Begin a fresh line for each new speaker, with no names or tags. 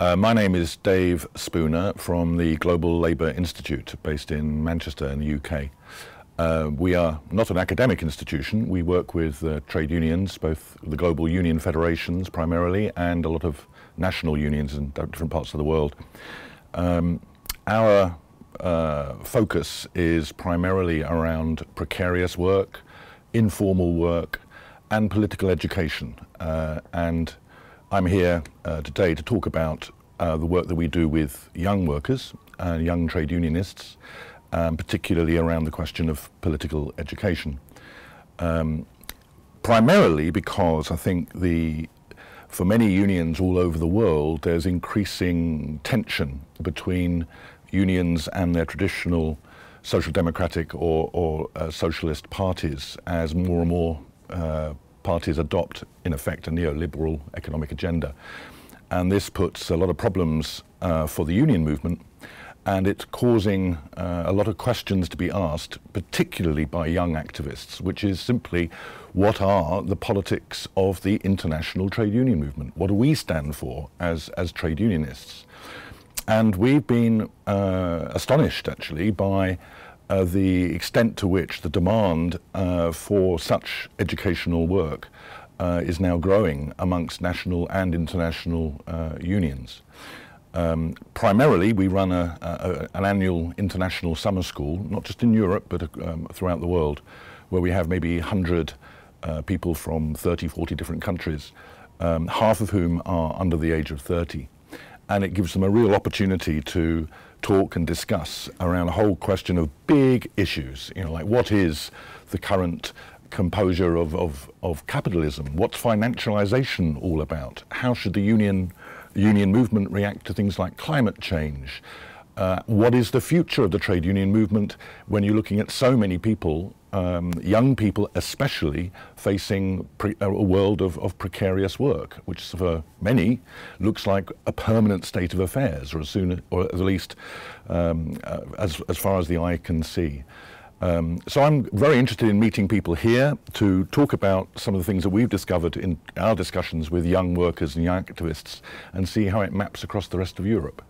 My name is Dave Spooner from the Global Labour Institute based in Manchester in the UK. We are not an academic institution. We work with trade unions, both the global union federations primarily and a lot of national unions in different parts of the world. Our focus is primarily around precarious work, informal work and political education. And I'm here today to talk about the work that we do with young workers, young trade unionists, particularly around the question of political education. Primarily because I think for many unions all over the world, there's increasing tension between unions and their traditional social democratic or socialist parties as more and more parties adopt, in effect, a neoliberal economic agenda. And this puts a lot of problems for the union movement, and it's causing a lot of questions to be asked, particularly by young activists, which is simply, what are the politics of the international trade union movement? What do we stand for as trade unionists? And we've been astonished, actually, by the extent to which the demand for such educational work is now growing amongst national and international unions. Primarily, we run an annual international summer school, not just in Europe, but throughout the world, where we have maybe 100 people from 30, 40 different countries, half of whom are under the age of 30. And it gives them a real opportunity to talk and discuss around a whole question of big issues, like what is the current composure of capitalism? What's financialization all about? How should the union movement react to things like climate change? What is the future of the trade union movement when you're looking at so many people, young people especially, facing a world of precarious work, which for many looks like a permanent state of affairs, or at least as far as the eye can see. So I'm very interested in meeting people here to talk about some of the things that we've discovered in our discussions with young workers and young activists and see how it maps across the rest of Europe.